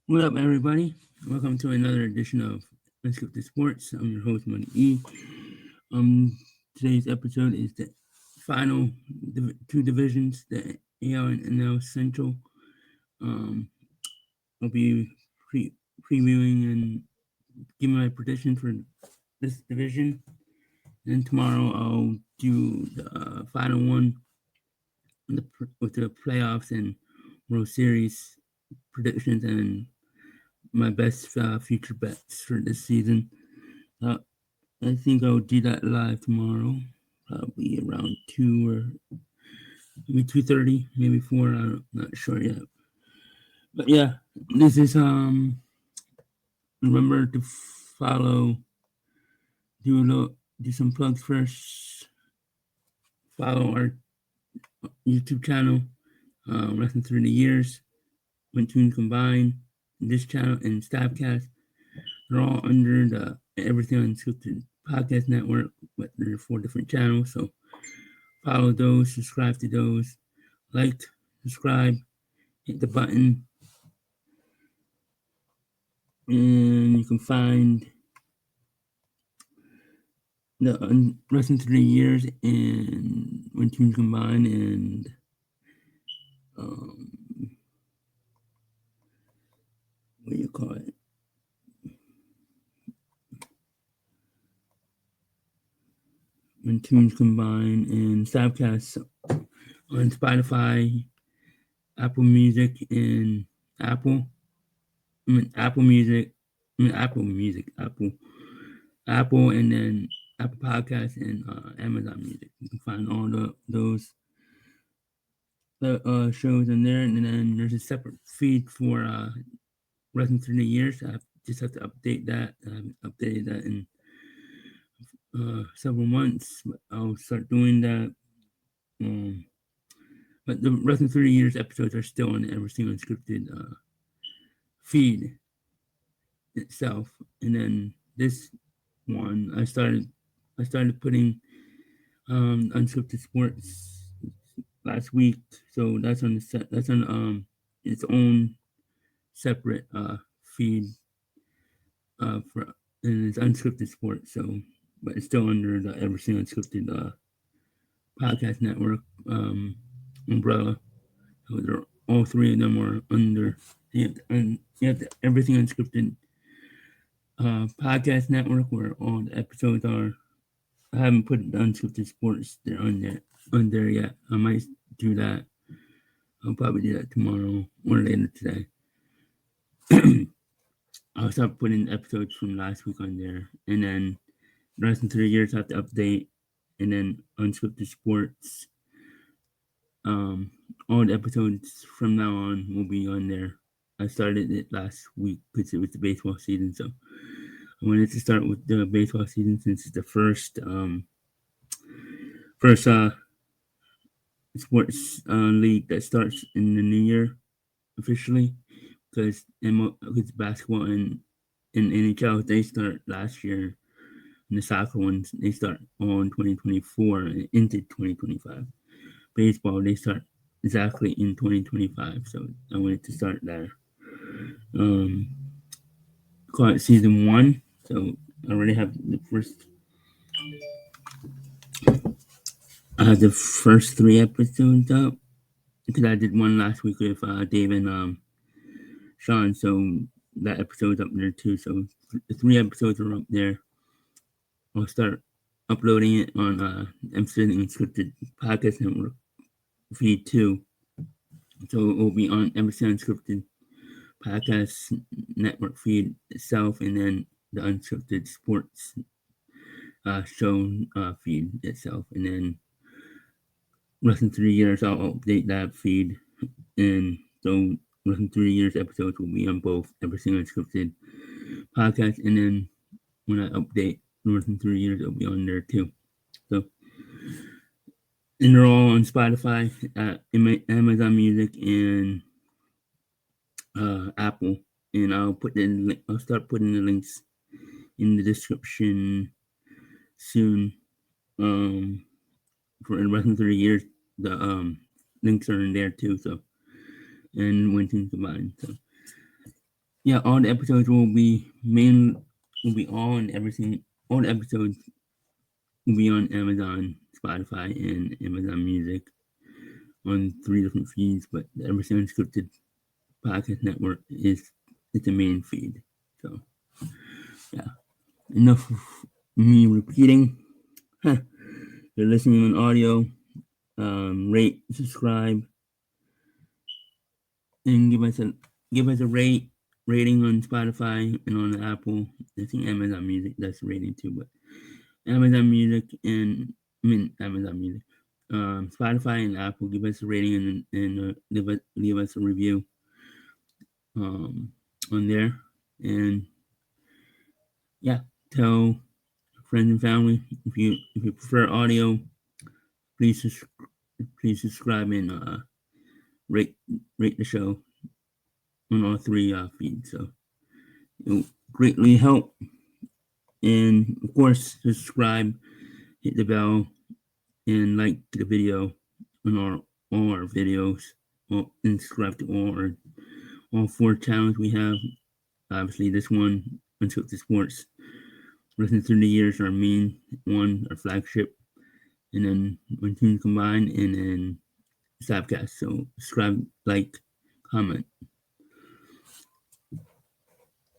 What up, everybody? Welcome to another edition of Unscripted Sports. I'm your host, MoneyE. Today's episode is the final two divisions, the AL and NL Central. I'll be previewing and giving my prediction for this division. And tomorrow I'll do the final one with the playoffs and World Series predictions and my best future bets for this season. I think I'll do that live tomorrow, probably around 2 or maybe 2:30, maybe 4. I'm not sure yet. But yeah, this is remember to follow. Do some plugs first. Follow our YouTube channel, Wrestling Through the Years, When Tunes Combined. This channel and Stabcast, they're all under the Everything Unscripted Podcast Network, but there are 4 different channels. So follow those, subscribe to those, like, subscribe, hit the button, and you can find the Wrestling Through the Years and When Tunes Combined and what do you call it? When Tunes Combined and Stabcast on Spotify, Apple Music, and Apple Music, Apple, and then Apple Podcasts and Amazon Music. You can find all those shows in there, and then there's a separate feed for Wrestling Through the Years. I just have to update that. I haven't updated that in several months, but I'll start doing that. But the Wrestling Through the Years episodes are still on Everything Unscripted feed itself, and then this one I started putting Unscripted Sports last week, so that's on its own separate feed for, and it's Unscripted Sports. So, but it's still under the Everything Unscripted Podcast Network umbrella. So all 3 of them are under the Everything Unscripted Podcast Network, where all the episodes are. I haven't put the Unscripted Sports there on there yet. I might do that. I'll probably do that tomorrow or later today. I'll start putting episodes from last week on there, and then the rest of 3 years I have to update, and then Unscripted Sports. All the episodes from now on will be on there. I started it last week because it was the baseball season, so I wanted to start with the baseball season since it's the first sports league that starts in the new year officially, because basketball and NHL they start last year, and the soccer ones they start on 2024 and into 2025. Baseball they start exactly in 2025, so I wanted to start there. Call it season 1, so I already have the first. I have the first 3 episodes up because I did one last week with Dave and Sean, so that episode's up there too. So the 3 episodes are up there. I'll start uploading it on Unscripted Podcast Network feed too. So it will be on Unscripted Podcast Network feed itself, and then the Unscripted Sports show feed itself, and then Wrestling Through the Years I'll update that feed, and so Wrestling Through the Years episodes will be on both Everything Unscripted Podcast, and then when I update Wrestling Through the Years it'll be on there too. So, and they're all on Spotify, Amazon Music, and Apple. And I'll start putting the links in the description soon. For the Wrestling Through the Years, the links are in there too. So, and When Tunes Combined. So, Yeah, all the episodes will be on everything. All the episodes will be on Amazon, Spotify, and Amazon Music on 3 different feeds. But the Everything Unscripted Podcast Network is the main feed. So yeah, enough of me repeating. You're listening on audio. Rate, subscribe, and give us a rating on Spotify and on Apple. I think Amazon Music does rating too, but Amazon Music and Amazon Music, Spotify and Apple give us a rating and leave us a review on there, and yeah, tell friends and family if you prefer audio, please subscribe and rate the show on all 3 feeds. So it will greatly help. And of course, subscribe, hit the bell, and like the video on all our videos. And subscribe to all 4 channels we have. Obviously, this one, Unscripted Sports, Listen Through the Years, our main one, our flagship. And then when teams combine, and then Sapcast. So subscribe, like, comment.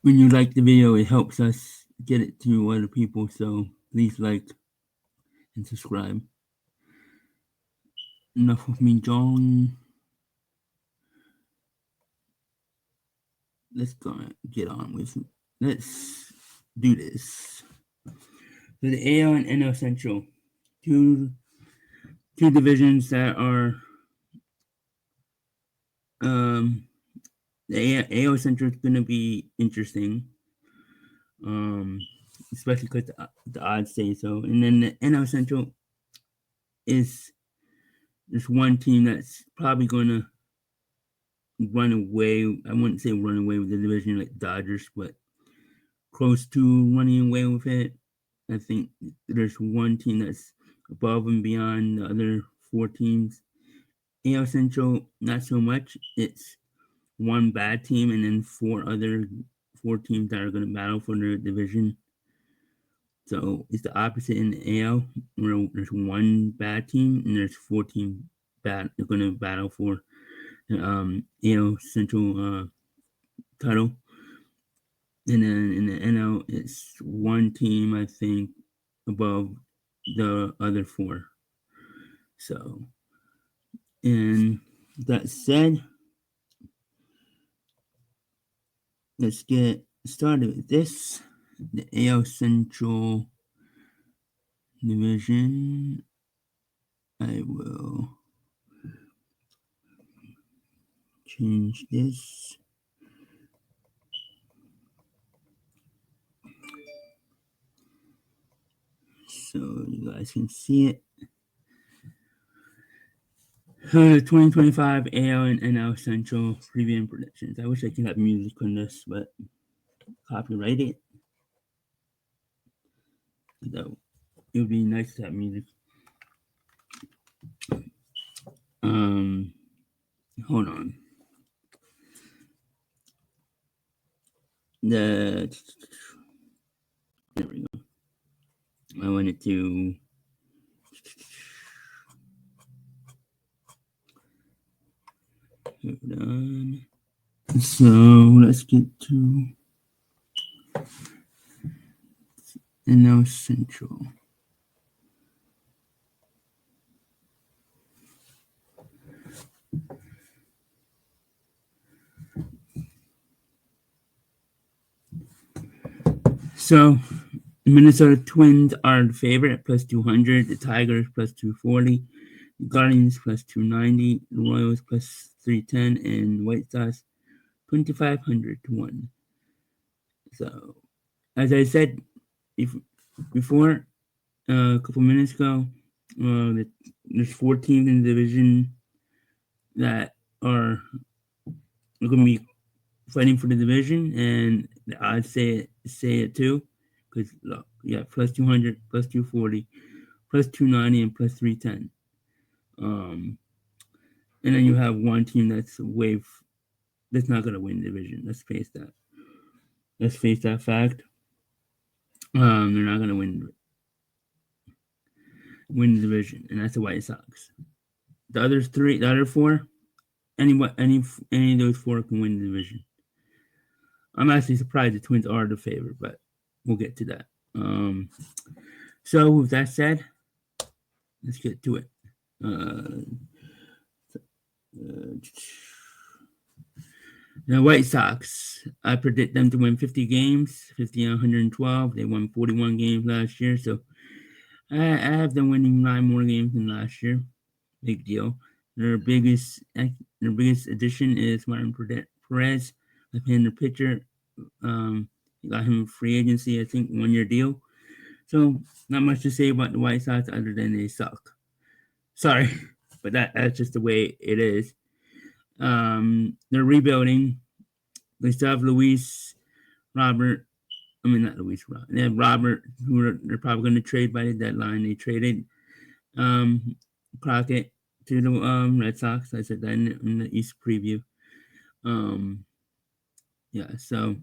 When you like the video, it helps us get it to other people. So please like and subscribe. Enough of me, John. Let's go get on with it. Let's do this. So the AL and NL Central, two divisions that are the AL Central is going to be interesting, especially because the odds say so. And then the NL Central is there's one team that's probably going to run away. I wouldn't say run away with the division like Dodgers, but close to running away with it. I think there's one team that's above and beyond the other 4 teams. AL Central, not so much. It's one bad team and then 4 teams that are going to battle for their division. So it's the opposite in the AL, where there's one bad team and there's 4 teams they're going to battle for the AL Central title. And then in the NL, it's one team, I think, above the other 4. So, and that said, let's get started with this. The AL Central Division. I will change this. So you guys can see it. 2025 AL and NL Central preview and predictions. I wish I could have music on this, but copyrighted. So it would be nice to have music. Hold on. There we go. I wanted to. Hold on. So let's get to NL Central. So Minnesota Twins are the favorite at plus 200. The Tigers plus 240. The Guardians plus 290. The Royals plus 310. And White Sox 2,500 to 1. So, as I said before, a couple minutes ago, there's 4 teams in the division that are going to be fighting for the division, and the odds say it too, because plus 200, plus 240, plus 290, and plus 310. And then you have one team that's not going to win the division. Let's face that. Let's face that fact. They're not going to win the division, and that's the White Sox. The other four, any of those four can win the division. I'm actually surprised the Twins are the favorite, but we'll get to that. So with that said, let's get to it. The White Sox, I predict them to win 50 games, 50 and 112. They won 41 games last year, so I have them winning 9 more games than last year. Big deal. Their biggest addition is Martin Perez, left-hander pitcher. You got him free agency, I think, 1-year deal. So not much to say about the White Sox other than they suck. Sorry, but that's just the way it is. They're rebuilding. They still have Robert. They have Robert, who they're probably going to trade by the deadline. They traded Crockett to the Red Sox. I said that in the East preview. Yeah, so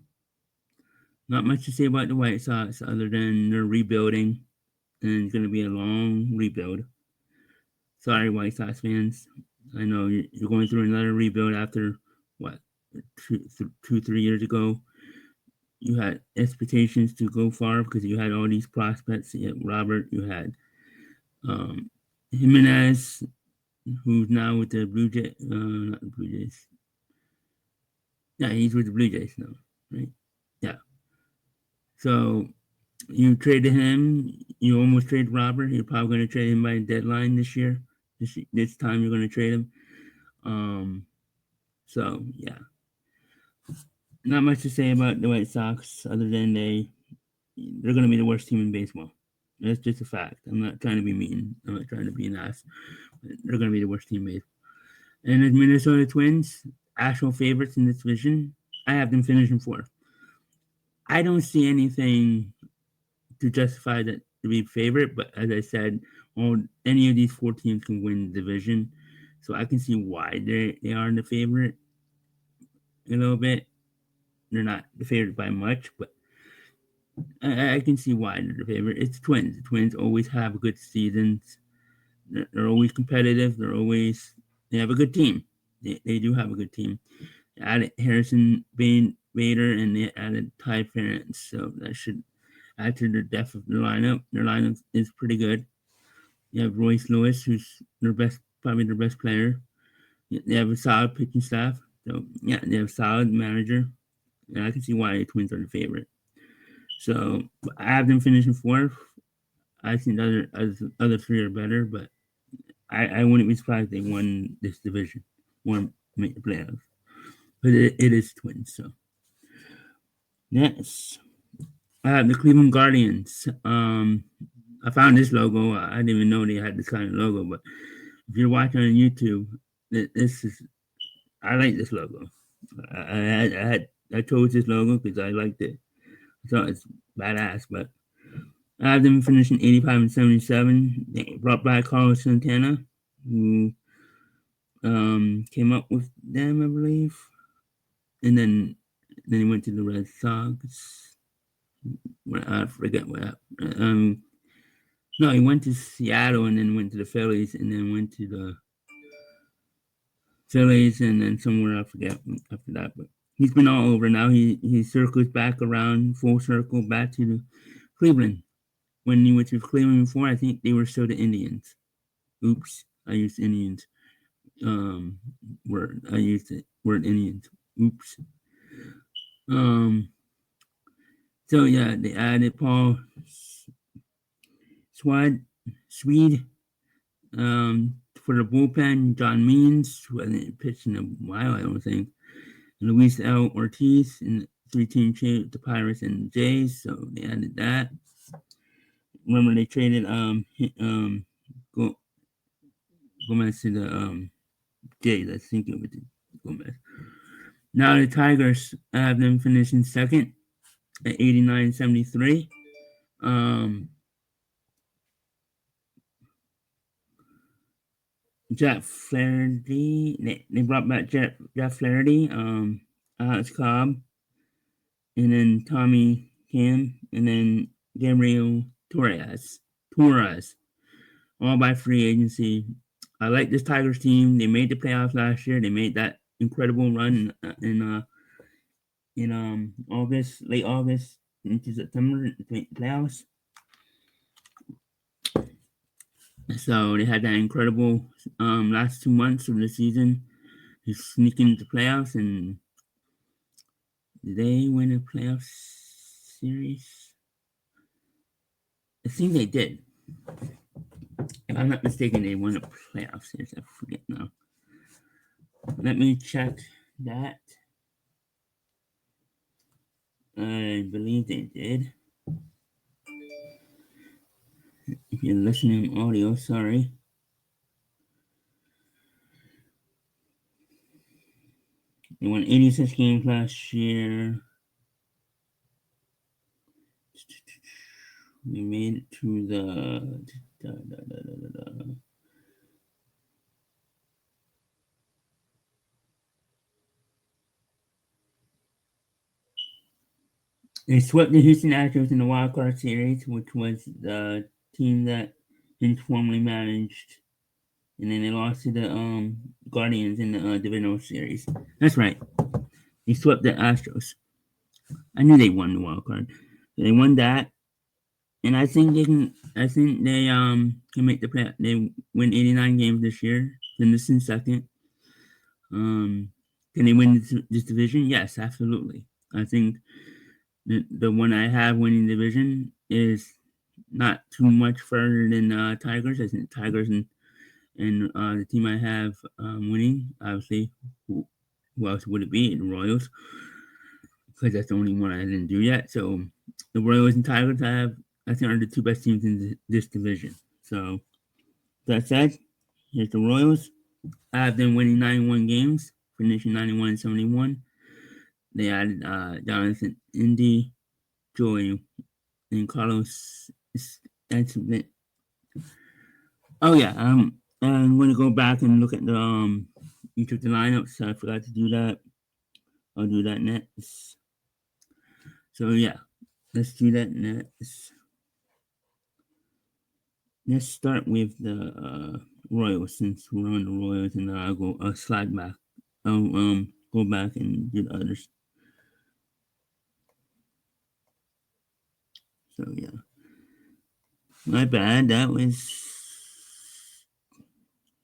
not much to say about the White Sox other than they're rebuilding, and it's going to be a long rebuild. Sorry, White Sox fans. I know you're going through another rebuild after, 3 years ago. You had expectations to go far because you had all these prospects. You had Robert, you had Jimenez, who's now with the Blue Jays. Not the Blue Jays. Yeah, he's with the Blue Jays now, right? Yeah. So you traded him. You almost traded Robert. You're probably going to trade him by deadline this year. This time you're going to trade him. So yeah, not much to say about the White Sox other than they're going to be the worst team in baseball. That's just a fact. I'm not trying to be mean. I'm not trying to be an ass. They're going to be the worst team in baseball. And the Minnesota Twins, actual favorites in this division, I have them finishing fourth. I don't see anything to justify that to be favorite, but as I said, any of these 4 teams can win the division, so I can see why they are the favorite a little bit. They're not the favorite by much, but I can see why they're the favorite. It's Twins. The Twins always have good seasons. They're always competitive. They have a good team. They do have a good team. They added Harrison Bader and they added Ty France, so that should add to their depth of their lineup. Their lineup is pretty good. You have Royce Lewis, who's probably their best player. They have a solid pitching staff. So yeah, they have a solid manager. And I can see why the Twins are the favorite. So I have them finishing fourth. I think the other 3 are better, but I wouldn't be surprised if they won this division, won make the playoffs. But it is Twins, so yes. I have the Cleveland Guardians. I found this logo. I didn't even know they had this kind of logo, but if you're watching on YouTube, I like this logo. I chose this logo because I liked it. I thought it's badass, but I have them finishing 85 and 77. They brought back Carlos Santana, who came up with them, I believe. And then he went to the Red Sox. I forget what happened. No, he went to Seattle and then went to the Phillies and then went to the Phillies and then somewhere I forget after that. But he's been all over now. He circles back around, full circle, back to the Cleveland. When he went to Cleveland before, I think they were still the Indians. Oops, I used Indians. Word. I used the word Indians. Oops. So yeah, they added Paul Swede for the bullpen. John Means, who hasn't pitched in a while, I don't think. And Luis L. Ortiz in the 3-team trade with the Pirates and the Jays, so they added that. Remember they traded Gomez to the Jays. I think it was Gomez. Now the Tigers, I have them finishing second at 89-73. Jeff Flaherty, they brought back Jeff Flaherty, Alex Cobb, and then Tommy Cam, and then Gabriel Torres, all by free agency. I like this Tigers team. They made the playoffs last year. They made that incredible run in August, late August into September playoffs. So they had that incredible last 2 months of the season. They sneak into playoffs, and did they win a playoff series? I think they did. If I'm not mistaken, they won a playoff series. I forget now. Let me check that. I believe they did. If you're listening audio, sorry. They won 86 games last year. They made it to They swept the Houston Astros in the Wild Card Series, which was the team that Vince formerly managed. And then they lost to the Guardians in the divisional series. That's right. They swept the Astros. I knew they won the wild card. They won that, and I think they can. I think they can make the play. They win 89 games this year. Finish in second. Can they win this division? Yes, absolutely. I think the one I have winning division is not too much further than Tigers. I think Tigers and the team I have winning, obviously, who else would it be? The Royals, because that's the only one I didn't do yet. So the Royals and Tigers I think, are the two best teams in this division. So that said, here's the Royals. I have them winning 91 games, finishing 91 and 71. They added Jonathan Indy, Joey, and Carlos. Oh yeah, I'm going to go back and look at the each of the lineups. So I forgot to do that. I'll do that next. So yeah, let's do that next. Let's start with the Royals, since we're on the Royals, and then I'll slide back. I'll go back and do the others. So yeah, my bad. That was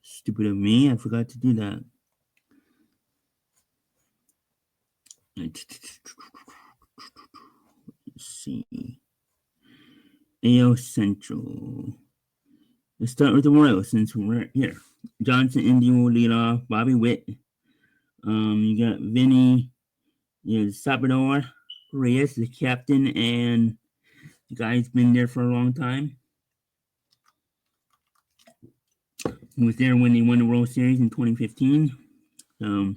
stupid of me. I forgot to do that. Let's see. AL Central. Let's start with the Royals since we're here. Johnson Indy will lead off. Bobby Witt. You got Vinny. You got Salvador Reyes, the captain, and the guy's been there for a long time. He was there when they won the World Series in 2015. The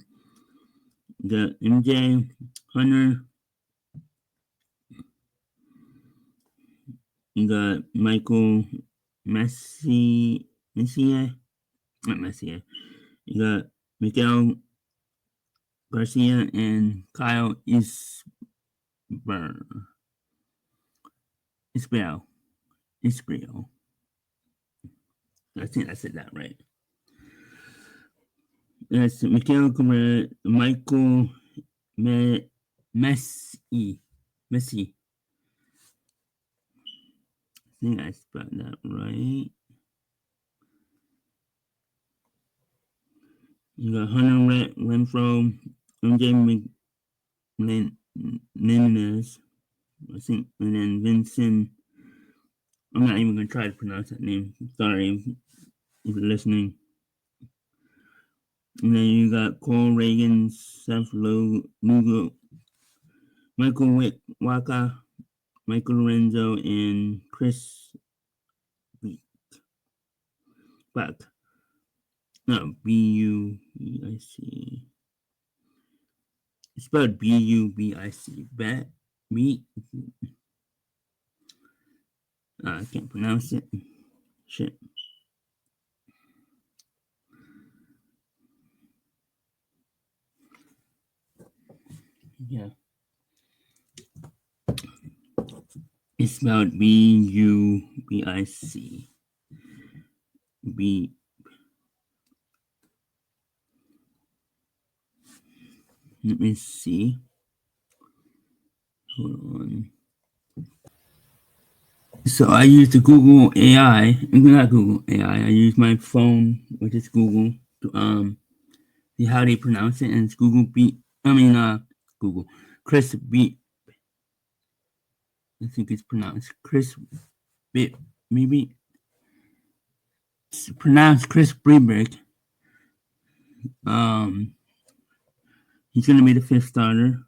MJ Hunter. You got Michael Messier. Not Messier. You got Miguel Garcia and Kyle Isbell. I think I said that right. That's Michael Messi. I think I spelled that right. You got Hunter Renfro, MJ Menendez, I think, and then Vincent. I'm not even going to try to pronounce that name. Sorry if you're listening. And then you got Cole Reagan, Seth Lugo, Michael Waka, Michael Lorenzo, and Chris Buck. No, Bubic. It's spelled Bubic. I can't pronounce it. Shit. Yeah. It's spelled Bubic. B. Let me see. Hold on. So I use the Google AI, not Google AI. I use my phone, which is Google, to see how they pronounce it, and it's Google Beat. Google Chris Beat. I think it's pronounced Chris Beat. Maybe it's pronounced Chris Brebrick. He's gonna be the fifth starter.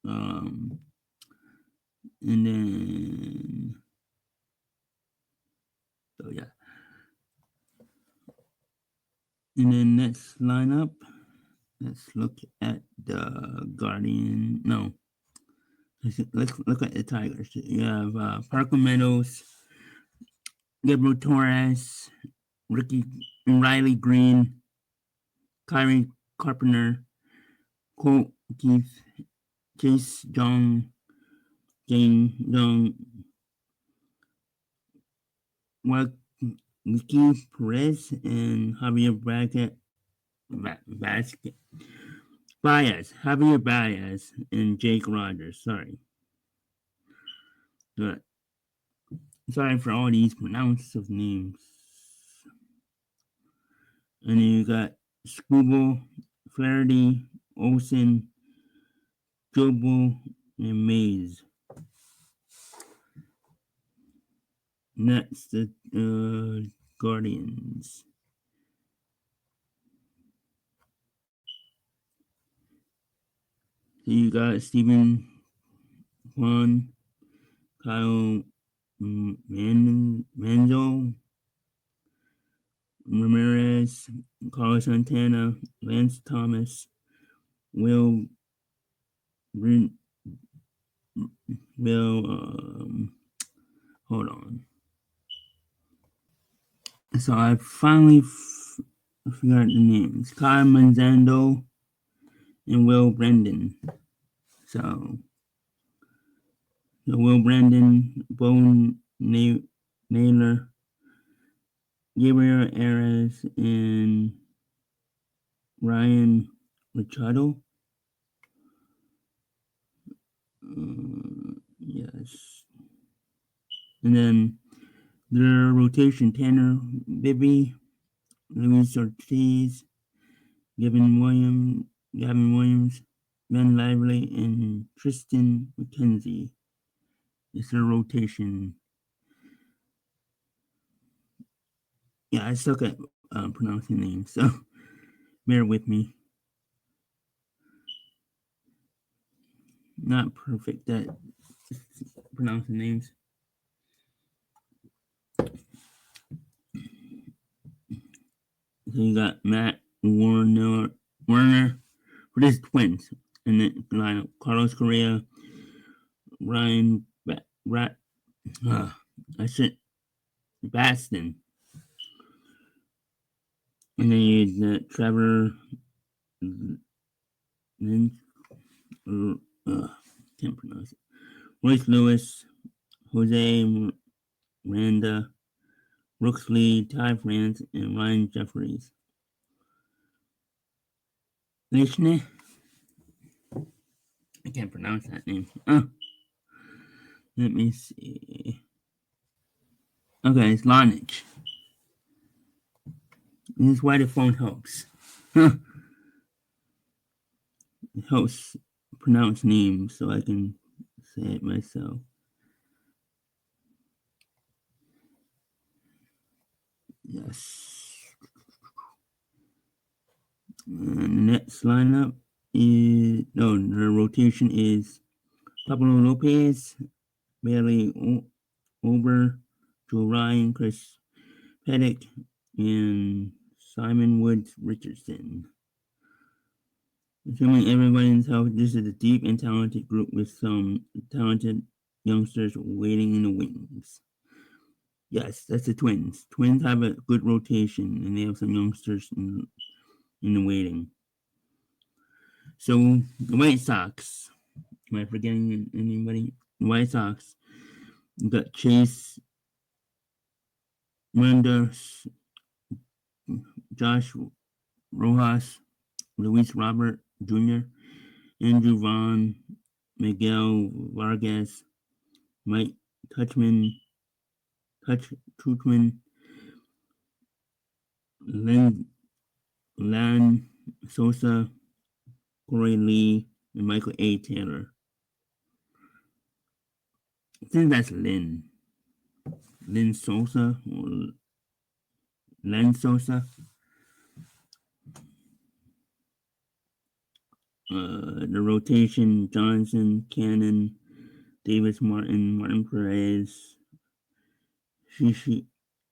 And then so yeah. And then next lineup, let's look at the Guardian. No, let's look at the Tigers. You have Parker Meadows, Gabriel Torres, Ricky Riley Green, Kyrie Carpenter, Cole Keith, Chase Jong, Jane Jong, Wiki Perez, and Javier Javier Baez, and Jake Rogers. But sorry for all these pronounced names. And then you got Scooble, Flaherty, Olsen, Jobo, and Mays. Next, the Guardians. So you got Stephen Juan, Kyle Manzo, Ramirez, Carlos Santana, Lance Thomas, Will, hold on. So I finally forgot the names. Kyle Manzando and Will Brendan. So Will Brendan, Bo Naylor, Gabriel Ares, and Ryan Machado. Yes. And then their rotation: Tanner Bibby, Luis Ortiz, Gavin Williams, Ben Lively, and Tristan McKenzie. It's their rotation. Yeah, I suck at pronouncing names, so bear with me. Not perfect at pronouncing names. So you got Matt Warner for this Twins, and then lineup: Carlos Correa, Ryan Baston, and then you got Trevor. Can't pronounce it. Royce Lewis, Jose Miranda, Brooks Lee, Ty France, and Ryan Jeffries. Lishne? I can't pronounce that name. Let me see. Okay, it's Lonich. This is why the phone helps. It helps pronounce names so I can say it myself. Yes. And the next lineup is the rotation is Pablo Lopez, Bailey Ober, Joe Ryan, Chris Pettick, and Simon Woods Richardson. Assuming everybody's healthy, this is a deep and talented group with some talented youngsters waiting in the wings. Yes, that's the Twins. Twins have a good rotation, and they have some youngsters in the waiting. So the White Sox. Am I forgetting anybody? The White Sox. You got Chase Mendes, Josh Rojas, Luis Robert Jr., Andrew Vaughn, Miguel Vargas, Mike Touchman, Lan Sosa, Corey Lee, and Michael A. Taylor. I think that's Lynn Sosa or Len Sosa. The rotation: Johnson, Cannon, Davis, Martin Perez,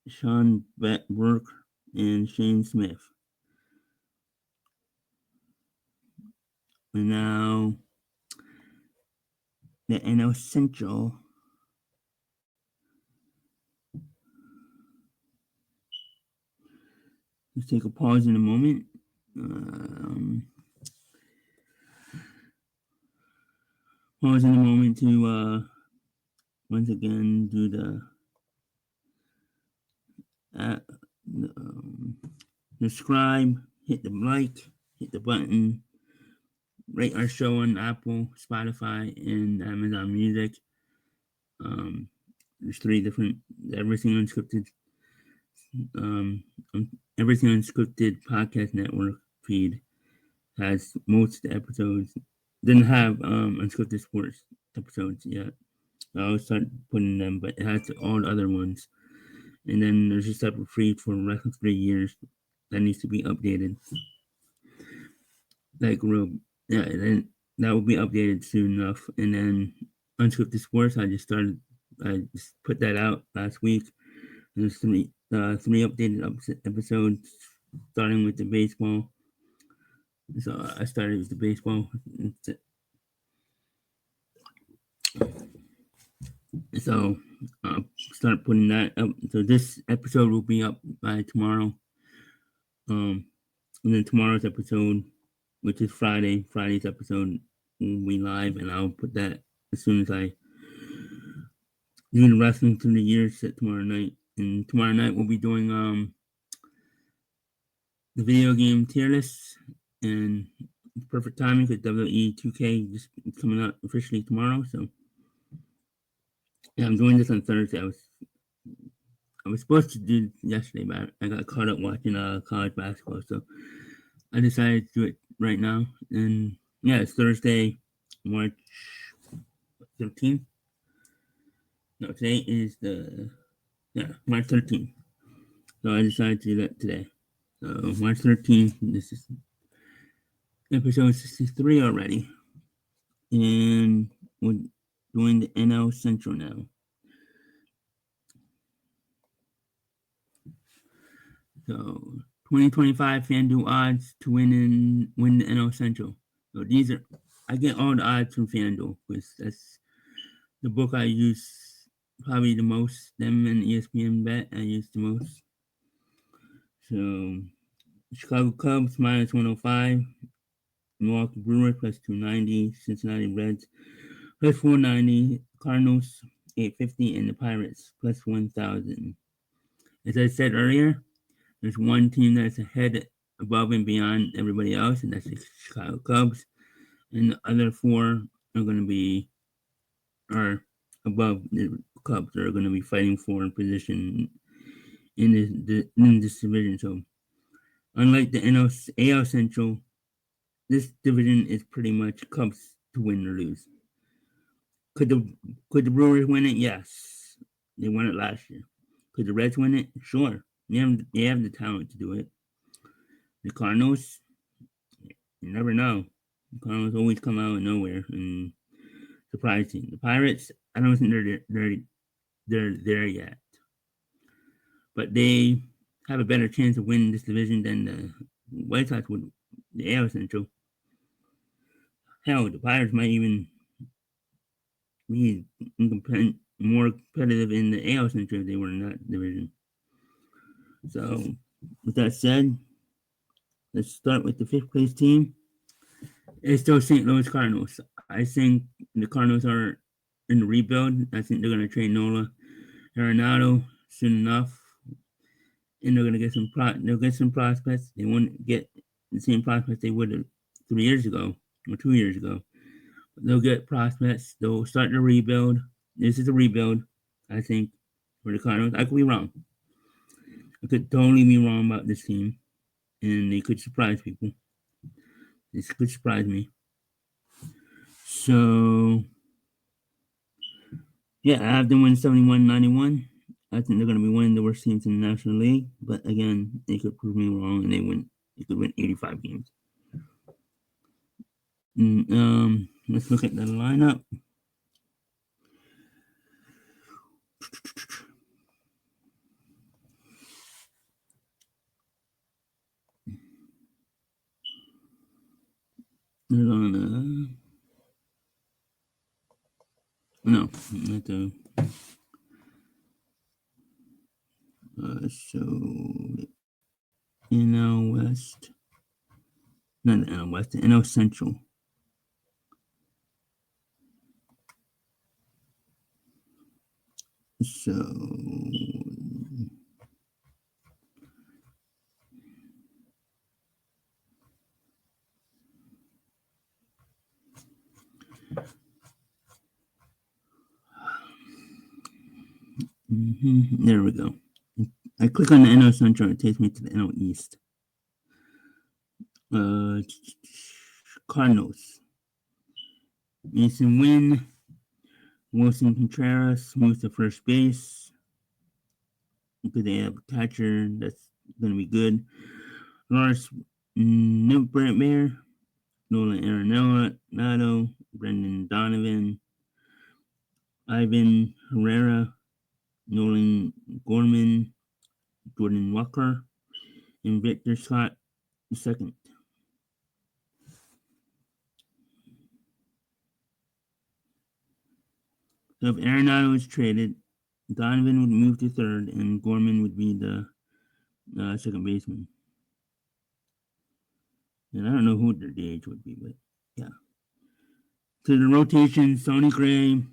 Sean Burke, and Shane Smith. And now the NL Central. Let's take a pause in a moment. Pause in a moment to once again do the subscribe, hit the like, hit the button, rate our show on Apple, Spotify, and Amazon Music. There's 3 different Everything Unscripted podcast network feed has most episodes. Didn't have Unscripted Sports episodes yet. I'll start putting them, but it has all the other ones. And then there's a separate feed for Wrestling 3 years that needs to be updated. That group, yeah, then that will be updated soon enough. And then Unscripted Sports, I just put that out last week. There's 3 updated episodes, starting with the baseball. So I started with the baseball. So I'll start putting that up. So this episode will be up by tomorrow. And then tomorrow's episode, which is Friday's episode will be live, and I'll put that as soon as I do the Wrestling Through the Years set tomorrow night. And tomorrow night we'll be doing the video game tier list, and it's perfect timing because WWE 2K just coming out officially tomorrow. So yeah, I'm doing this on Thursday. I was supposed to do it yesterday, but I got caught up watching college basketball, so I decided to do it right now. And yeah, it's Thursday, March 13th. No, today is March 13th. So I decided to do that today. So March 13th, this is episode 63 already. And we're doing the NL Central now. So 2025 FanDuel odds to win the NL Central. So I get all the odds from FanDuel because that's the book I use probably the most. Them and ESPN Bet I use the most. So Chicago Cubs minus 105, Milwaukee Brewers plus 290, Cincinnati Reds plus 490, Cardinals 850, and the Pirates plus 1,000. As I said earlier, there's one team that's ahead, above and beyond everybody else, and that's the Chicago Cubs. And the other 4 are above the Cubs. They're going to be fighting for a position in this division. So, unlike the AL Central, this division is pretty much Cubs to win or lose. Could the Brewers win it? Yes, they won it last year. Could the Reds win it? Sure. They have the talent to do it. The Cardinals, you never know. The Cardinals always come out of nowhere and surprise you. The Pirates, I don't think they're there yet, but they have a better chance of winning this division than the White Sox would. The AL Central. Hell, the Pirates might even be more competitive in the AL Central if they were in that division. So, with that said, let's start with the 5th place team. It's still St. Louis Cardinals. I think the Cardinals are in the rebuild. I think they're going to trade Nola Arenado soon enough, and they're going to get they'll get some prospects. They won't get the same prospects they would 3 years ago or 2 years ago. But they'll get prospects. They'll start the rebuild. This is a rebuild, I think, for the Cardinals. I could be wrong. I could totally be wrong about this team, and they could surprise people. This could surprise me. So, yeah, I have them win 71-91. I think they're going to be winning the worst teams in the National League. But again, they could prove me wrong, and they could win 85 games. Let's look at the lineup. They're on no, not the. So NL West, not the NL West, the NL Central. So there we go. I click on the NL Central, it takes me to the NL East. Cardinals. Mason Wynn, Wilson Contreras moves to first base. Because they have a catcher that's going to be good. Lars Newbertmeyer, Nolan Arenado, Brendan Donovan, Ivan Herrera, Nolan Gorman, Jordan Walker, and Victor Scott II. So if Arenado is traded, Donovan would move to third, and Gorman would be the second baseman. And I don't know who their DH would be, but yeah. So the rotation: Sonny Gray,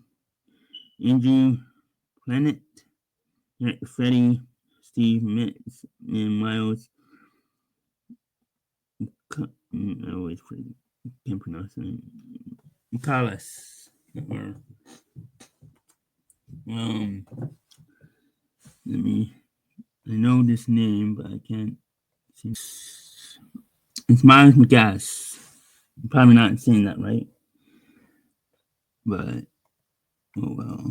Andrew Planet, Freddie, Steve Metz, and Miles. I always can't pronounce it. Michaelis. Or let me. I know this name, but I can't see. It's Miles McGass. I'm probably not saying that right, but oh well.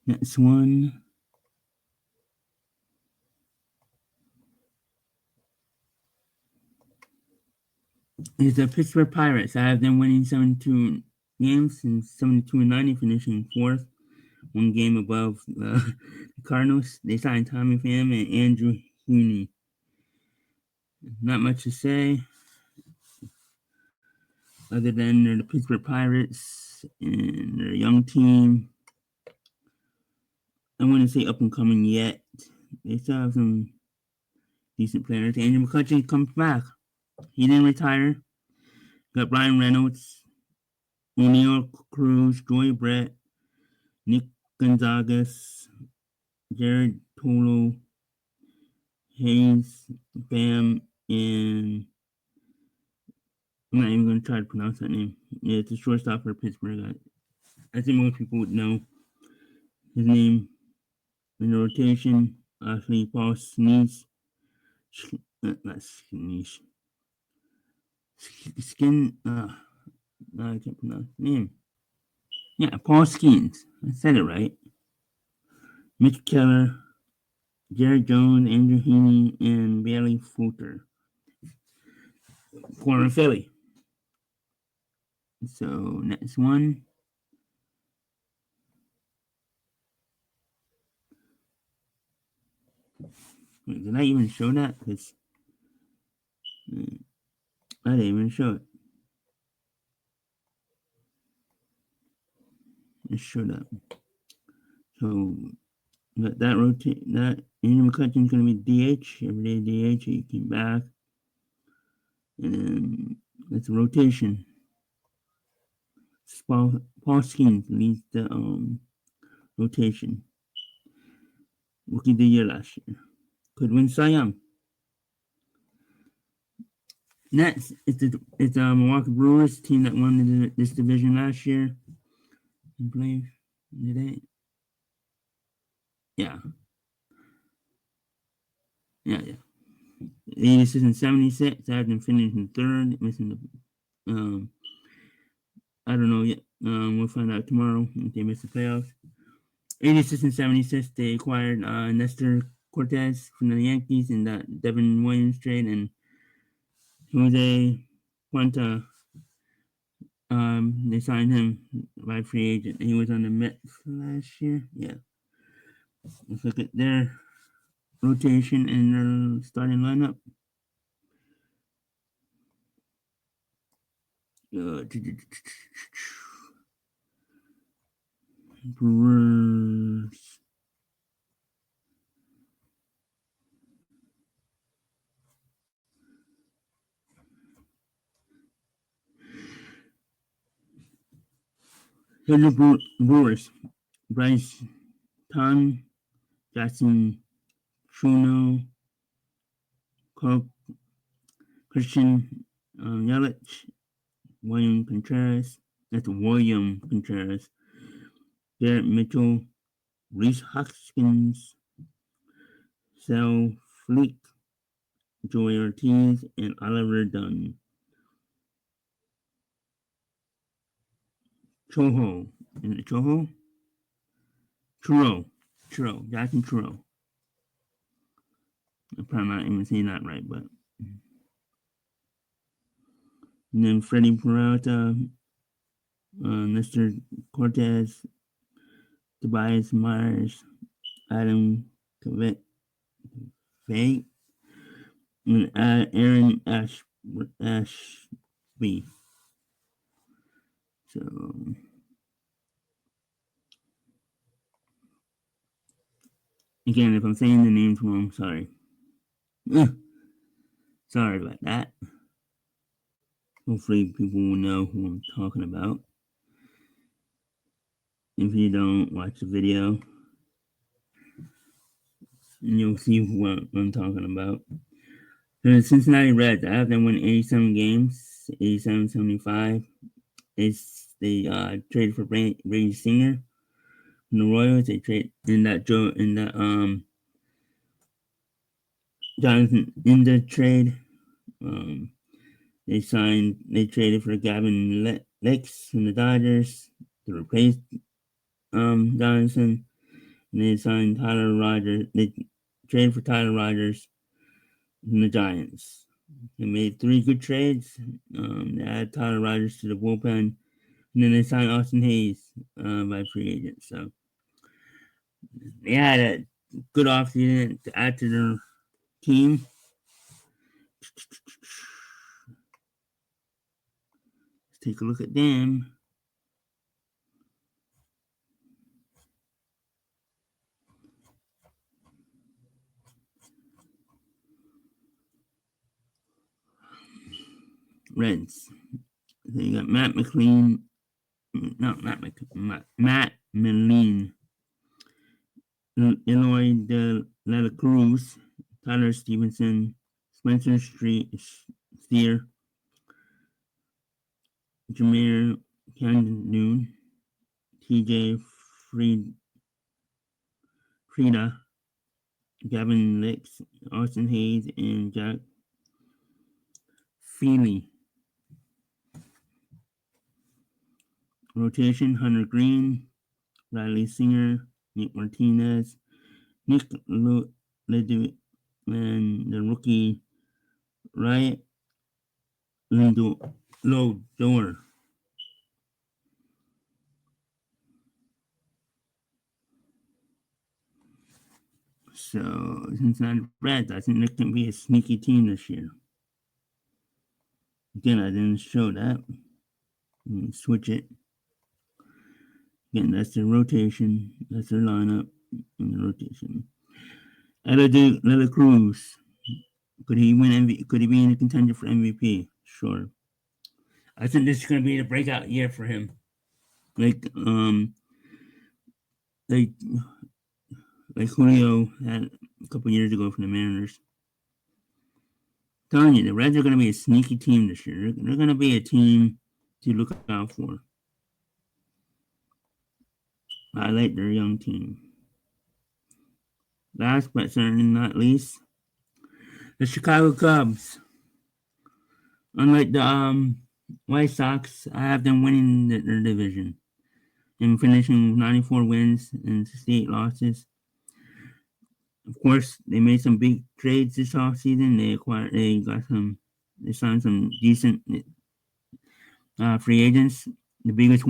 Next one. Is the Pittsburgh Pirates. I have them winning 72 games and 72-90, finishing fourth, one game above the Cardinals. They signed Tommy Pham and Andrew Heaney. Not much to say, other than they're the Pittsburgh Pirates and they're a young team. I wouldn't say up and coming yet. They still have some decent players. Andrew McCutcheon comes back. He didn't retire. Got Brian Reynolds, O'Neill Cruz, Joey Brett, Nick Gonzagas, Jared Tolo, Hayes, Bam, and I'm not even going to try to pronounce that name. Yeah, it's a shortstop for Pittsburgh. I think most people would know his name in the rotation. Actually, Paul Sneeze. Not Sneeze. I can't pronounce the name. Yeah, Paul Skeens. I said it right. Mitch Keller, Jared Jones, Andrew Heaney, and Bailey Fulter. For Philly. So, next one. Wait, did I even show that? Because I didn't even show it. It showed up. So, that Andrew McCutcheon's going to be DH. Every day DH. He came back. And then that's a rotation. Paul Skeens leads the rotation. Rookie of the year last year. Could win Cy Young. Next, it's the Milwaukee Brewers team that won this division last year. I believe. Did they? Yeah. 86 and 76. I had them finishing third, missing the. I don't know yet. We'll find out tomorrow if they miss the playoffs. 86 and 76. They acquired Nestor Cortez from the Yankees in that Devin Williams trade, and Jose Quanta. They signed him by free agent. He was on the Mets last year. Yeah. Let's look at their rotation and their starting lineup. Brewers. Here's the Brewers. Bryce Ton, Jackson Truno, Christian Yelich, William Contreras. That's William Contreras. Garrett Mitchell, Reese Hoskins, Sal Fleek, Joey Ortiz, and Oliver Dunn. Choho. Is it Choho? Churro. Jackson Churro. I'm probably not even saying that right, but. And then Freddie Peralta, Mr. Cortez, Tobias Myers, Adam Kavett, and Aaron Ashby. So, again, if I'm saying the names wrong, sorry. Sorry about that. Hopefully people will know who I'm talking about. If you don't, watch the video and you'll see what I'm talking about. The Cincinnati Reds, I have them win 87 games, 87-75. They traded for Brady Singer from the Royals. They trade in that Jonathan in the trade. They traded for Gavin Lex from the Dodgers to replace Johnson. And they signed Tyler Rogers. They traded for Tyler Rogers from the Giants. They made 3 good trades. They added Tyler Rogers to the bullpen. And then they signed Austin Hayes by free agent. So they had a good offseason to add to their team. Let's take a look at them. Reds. They got Matt Milleen, Eloy De La Cruz, Tyler Stevenson, Spencer Steer, Jameer Candune, TJ Frieda, Gavin Lex, Austin Hayes, and Jack Feely. Rotation: Hunter Green, Riley Singer, Nick Martinez, Nick Ledwick, and the rookie Riot Lodor. So, Cincinnati Reds, I think they can be a sneaky team this year. Again, I didn't show that. Switch it. Again, that's their rotation. That's their lineup in the rotation. Ella Cruz. Could he win Could he be in a contender for MVP? Sure. I think this is going to be the breakout year for him. like like like Julio had a couple years ago from the Mariners. I'm telling you, the Reds are going to be a sneaky team this year. They're going to be a team to look out for. I like their young team. Last but certainly not least, the Chicago Cubs. Unlike the White Sox, I have them winning their division and finishing with 94 wins and 68 losses. Of course, they made some big trades this offseason. They signed some decent free agents. The biggest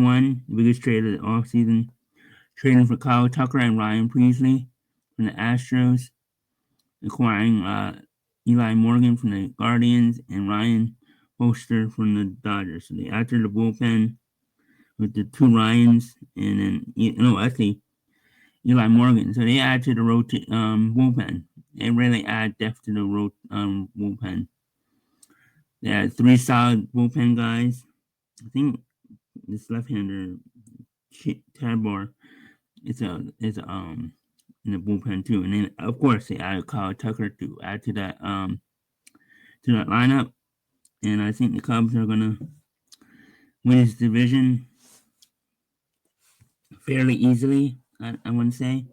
trade of the offseason, trading for Kyle Tucker and Ryan Presley from the Astros, acquiring Eli Morgan from the Guardians and Ryan Hoster from the Dodgers. So they added the bullpen with the two Ryans and then actually Eli Morgan. So they add to the bullpen. They really add depth to the bullpen. They had three solid bullpen guys. I think this left-hander Tadbar is in the bullpen too. And then of course they added Kyle Tucker to add to that lineup. And I think the Cubs are gonna win this division fairly easily. I want to say.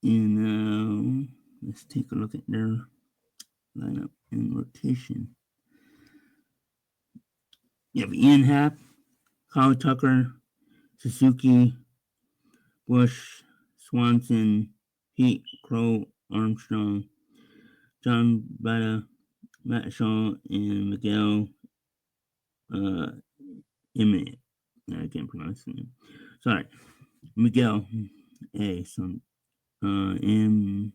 And let's take a look at their lineup and rotation. You have Ian Happ, Kyle Tucker, Suzuki, Bush, Swanson, Pete, Crow, Armstrong, John Bada, Matt Shaw, and Miguel Emmett. I can't pronounce his name. Sorry. Miguel A. Some M.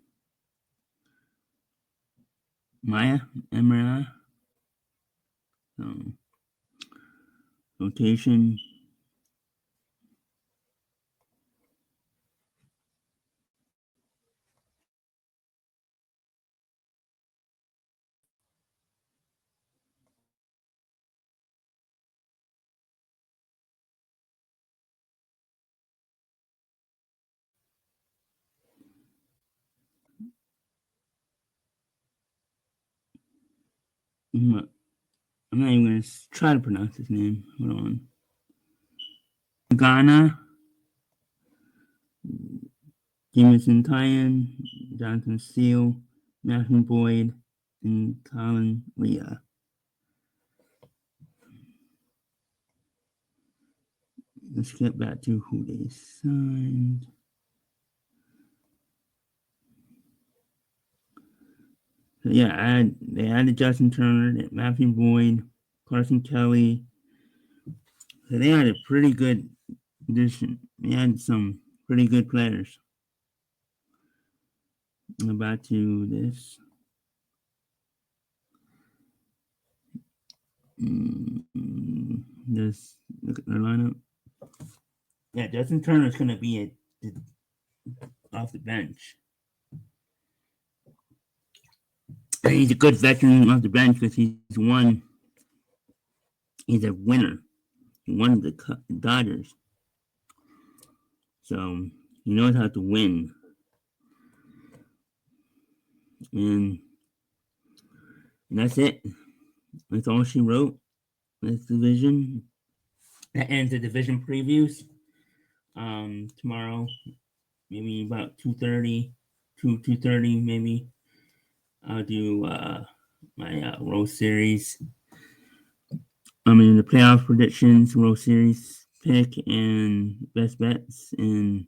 Maya Emra. Rotation. I'm not even going to try to pronounce his name. Hold on. Ghana, Jameson Tyan, Jonathan Steele, Matthew Boyd, and Colin Leah. Let's get back to who they signed. So yeah, they added Justin Turner, Matthew Boyd, Carson Kelly. So they had a pretty good addition. They had some pretty good players. Back to this. Just look at their lineup. Yeah, Justin Turner is going to be off the bench. And he's a good veteran off the bench because he's a winner. He won the Dodgers. So he knows how to win. And that's it. That's all she wrote. This division. That ends the division previews. Tomorrow, maybe about 2:30 maybe. I'll do my World Series. The playoff predictions, World Series pick, and best bets, and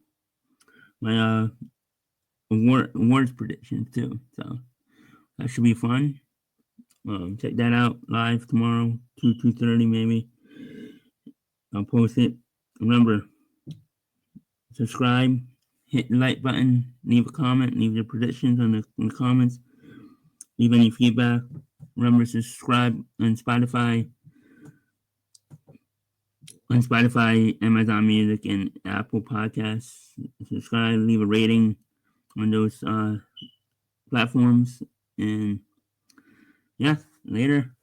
my awards predictions too. So that should be fun. Check that out live tomorrow, 2:30 maybe. I'll post it. Remember, subscribe, hit the like button, leave a comment, leave your predictions in the comments, leave any feedback. Remember, subscribe on Spotify, Amazon Music, and Apple Podcasts. Subscribe, leave a rating on those platforms, and yeah, later.